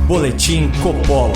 Boletim Coppola.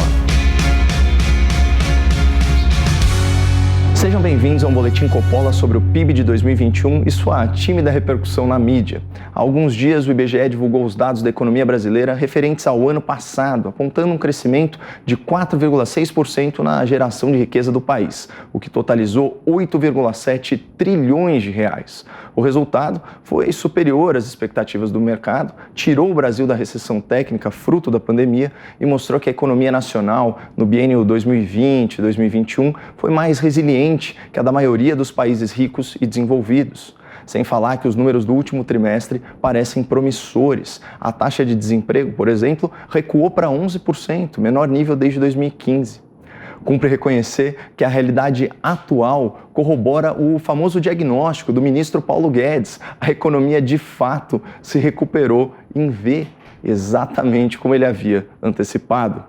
Sejam bem-vindos a um Boletim Coppola sobre o PIB de 2021 e sua tímida repercussão na mídia. Há alguns dias, o IBGE divulgou os dados da economia brasileira referentes ao ano passado, apontando um crescimento de 4,6% na geração de riqueza do país, o que totalizou 8,7 trilhões de reais. O resultado foi superior às expectativas do mercado, tirou o Brasil da recessão técnica fruto da pandemia e mostrou que a economia nacional, no biênio 2020-2021, foi mais resiliente que a da maioria dos países ricos e desenvolvidos. Sem falar que os números do último trimestre parecem promissores. A taxa de desemprego, por exemplo, recuou para 11%, menor nível desde 2015. Cumpre reconhecer que a realidade atual corrobora o famoso diagnóstico do ministro Paulo Guedes. A economia, de fato, se recuperou em V, exatamente como ele havia antecipado.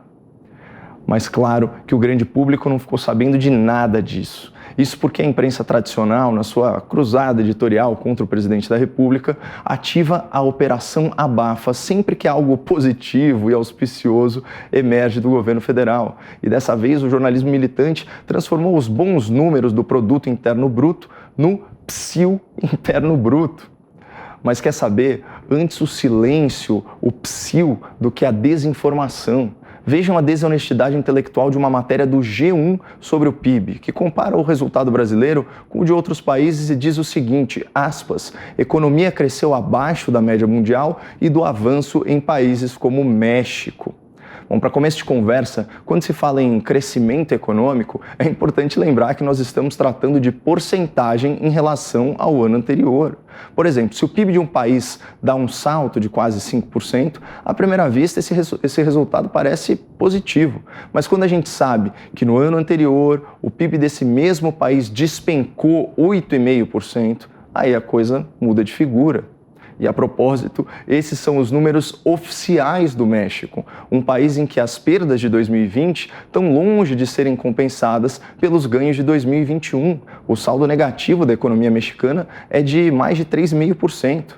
Mas claro que o grande público não ficou sabendo de nada disso. Isso porque a imprensa tradicional, na sua cruzada editorial contra o presidente da República, ativa a Operação Abafa sempre que algo positivo e auspicioso emerge do governo federal. E dessa vez o jornalismo militante transformou os bons números do Produto Interno Bruto no Psil Interno Bruto. Mas quer saber? Antes o silêncio, o psil, do que a desinformação. Vejam a desonestidade intelectual de uma matéria do G1 sobre o PIB, que compara o resultado brasileiro com o de outros países e diz o seguinte, aspas, economia cresceu abaixo da média mundial e do avanço em países como o México. Bom, para começo de conversa, quando se fala em crescimento econômico, é importante lembrar que nós estamos tratando de porcentagem em relação ao ano anterior. Por exemplo, se o PIB de um país dá um salto de quase 5%, à primeira vista esse resultado parece positivo. Mas quando a gente sabe que no ano anterior o PIB desse mesmo país despencou 8,5%, aí a coisa muda de figura. E a propósito, esses são os números oficiais do México, um país em que as perdas de 2020 estão longe de serem compensadas pelos ganhos de 2021. O saldo negativo da economia mexicana é de mais de 3,5%,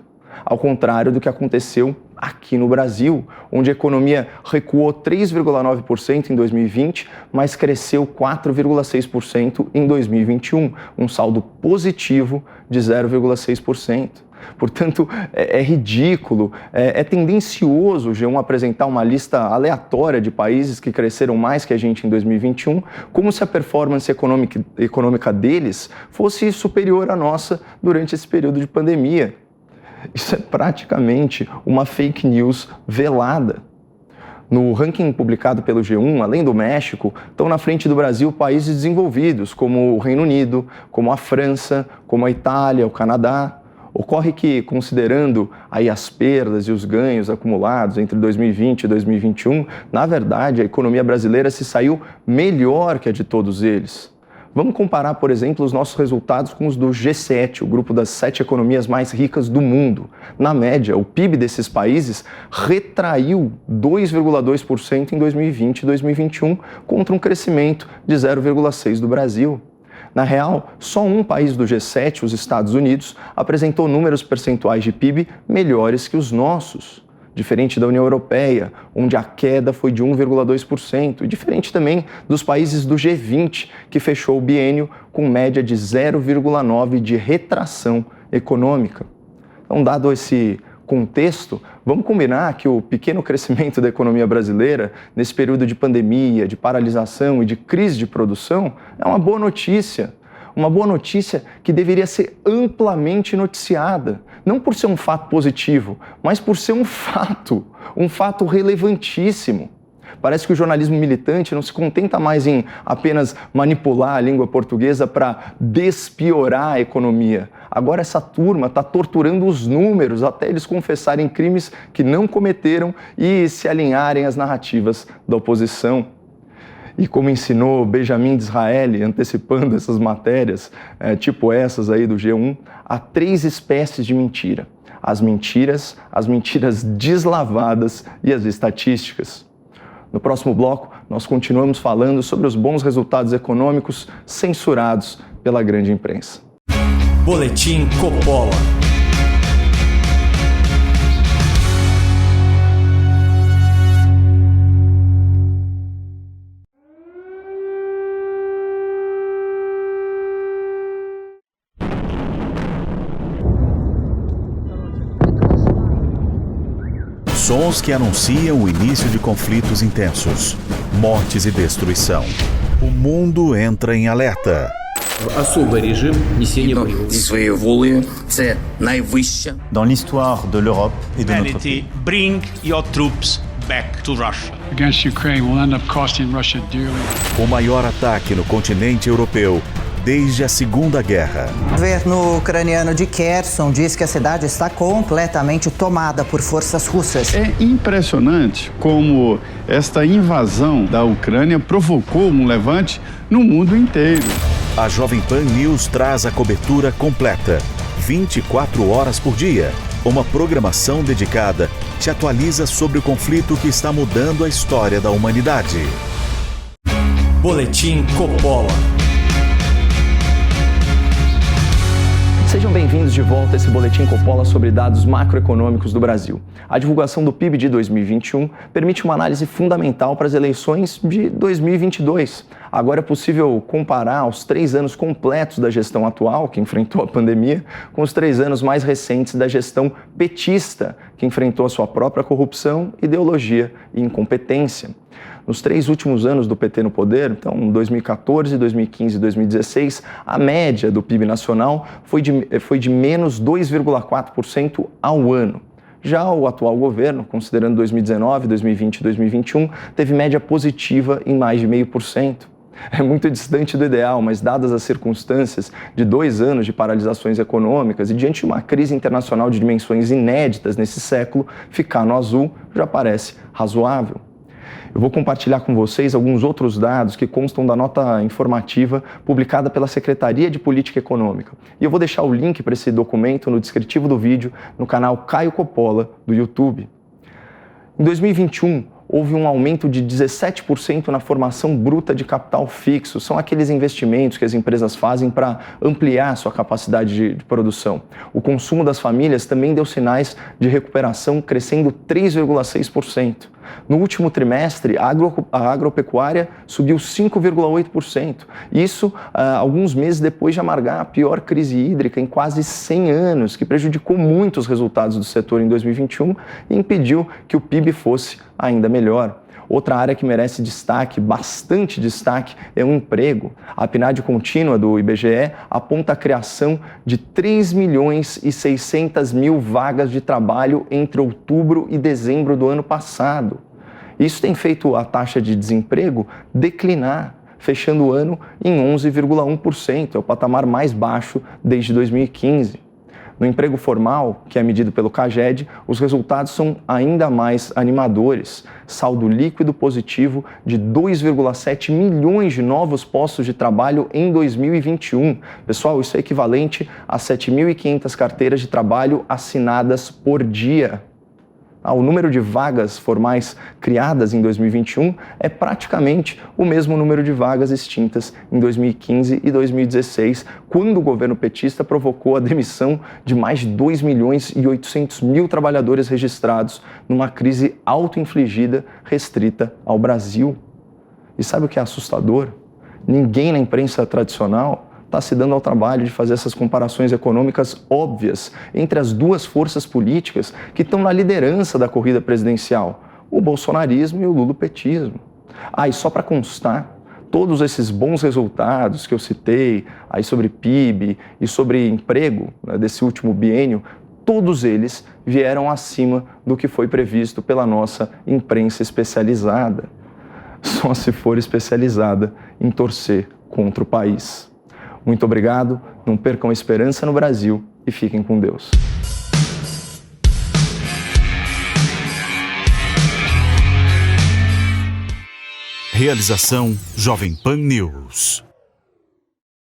ao contrário do que aconteceu aqui no Brasil, onde a economia recuou 3,9% em 2020, mas cresceu 4,6% em 2021, um saldo positivo de 0,6%. Portanto, é ridículo, é tendencioso o G1 apresentar uma lista aleatória de países que cresceram mais que a gente em 2021, como se a performance econômica deles fosse superior à nossa durante esse período de pandemia. Isso é praticamente uma fake news velada. No ranking publicado pelo G1, além do México, estão na frente do Brasil países desenvolvidos, como o Reino Unido, como a França, como a Itália, o Canadá. Ocorre que, considerando aí as perdas e os ganhos acumulados entre 2020 e 2021, na verdade, a economia brasileira se saiu melhor que a de todos eles. Vamos comparar, por exemplo, os nossos resultados com os do G7, o grupo das 7 economias mais ricas do mundo. Na média, o PIB desses países retraiu 2,2% em 2020 e 2021, contra um crescimento de 0,6% do Brasil. Na real, só um país do G7, os Estados Unidos, apresentou números percentuais de PIB melhores que os nossos. Diferente da União Europeia, onde a queda foi de 1,2%, e diferente também dos países do G20, que fechou o biênio com média de 0,9% de retração econômica. Então, dado esse contexto, vamos combinar que o pequeno crescimento da economia brasileira, nesse período de pandemia, de paralisação e de crise de produção, é uma boa notícia. Uma boa notícia que deveria ser amplamente noticiada, não por ser um fato positivo, mas por ser um fato relevantíssimo. Parece que o jornalismo militante não se contenta mais em apenas manipular a língua portuguesa para despiorar a economia. Agora essa turma está torturando os números até eles confessarem crimes que não cometeram e se alinharem às narrativas da oposição. E como ensinou Benjamin Disraeli, antecipando essas matérias, tipo essas aí do G1, há 3 espécies de mentira. As mentiras deslavadas e as estatísticas. No próximo bloco, nós continuamos falando sobre os bons resultados econômicos censurados pela grande imprensa. Boletim Coppola. sons que anunciam o início de conflitos intensos, mortes e destruição. O mundo entra em alerta. Особый режим несения боевых. Своеволие – це найвища. Dans l'histoire de l'Europe et de notre pays. Bring your troops back to Russia. Against Ukraine will end up costing Russia dearly. O maior ataque no continente europeu desde a Segunda Guerra. O governo ucraniano de Kherson diz que a cidade está completamente tomada por forças russas. É impressionante como esta invasão da Ucrânia provocou um levante no mundo inteiro. A Jovem Pan News traz a cobertura completa, 24 horas por dia. Uma programação dedicada te atualiza sobre o conflito que está mudando a história da humanidade. Boletim Coppola. Sejam bem-vindos de volta a esse Boletim Coppola sobre dados macroeconômicos do Brasil. A divulgação do PIB de 2021 permite uma análise fundamental para as eleições de 2022. Agora é possível comparar os 3 anos completos da gestão atual, que enfrentou a pandemia, com os 3 anos mais recentes da gestão petista, que enfrentou a sua própria corrupção, ideologia e incompetência. Nos 3 últimos anos do PT no poder, então 2014, 2015 e 2016, a média do PIB nacional foi de menos 2,4% ao ano. Já o atual governo, considerando 2019, 2020 e 2021, teve média positiva em mais de 0,5%. É muito distante do ideal, mas dadas as circunstâncias de 2 anos de paralisações econômicas e diante de uma crise internacional de dimensões inéditas nesse século, ficar no azul já parece razoável. Eu vou compartilhar com vocês alguns outros dados que constam da nota informativa publicada pela Secretaria de Política Econômica. E eu vou deixar o link para esse documento no descritivo do vídeo no canal Caio Coppola do YouTube. Em 2021, houve um aumento de 17% na formação bruta de capital fixo. São aqueles investimentos que as empresas fazem para ampliar sua capacidade de produção. O consumo das famílias também deu sinais de recuperação, crescendo 3,6%. No último trimestre, a agropecuária subiu 5,8%. Isso alguns meses depois de amargar a pior crise hídrica em quase 100 anos, que prejudicou muito os resultados do setor em 2021 e impediu que o PIB fosse ainda melhor. Outra área que merece destaque, bastante destaque, é o emprego. A PNAD contínua do IBGE aponta a criação de 3.600.000 vagas de trabalho entre outubro e dezembro do ano passado. Isso tem feito a taxa de desemprego declinar, fechando o ano em 11,1%, é o patamar mais baixo desde 2015. No emprego formal, que é medido pelo CAGED, os resultados são ainda mais animadores. Saldo líquido positivo de 2,7 milhões de novos postos de trabalho em 2021. Pessoal, isso é equivalente a 7.500 carteiras de trabalho assinadas por dia. O número de vagas formais criadas em 2021 é praticamente o mesmo número de vagas extintas em 2015 e 2016, quando o governo petista provocou a demissão de mais de 2.800.000 trabalhadores registrados numa crise auto-infligida restrita ao Brasil. E sabe o que é assustador? Ninguém na imprensa tradicional está se dando ao trabalho de fazer essas comparações econômicas óbvias entre as duas forças políticas que estão na liderança da corrida presidencial, o bolsonarismo e o lulopetismo. E só para constar, todos esses bons resultados que eu citei aí sobre PIB e sobre emprego, né, desse último biênio, todos eles vieram acima do que foi previsto pela nossa imprensa especializada. Só se for especializada em torcer contra o país. Muito obrigado, não percam a esperança no Brasil e fiquem com Deus. Realização Jovem Pan News.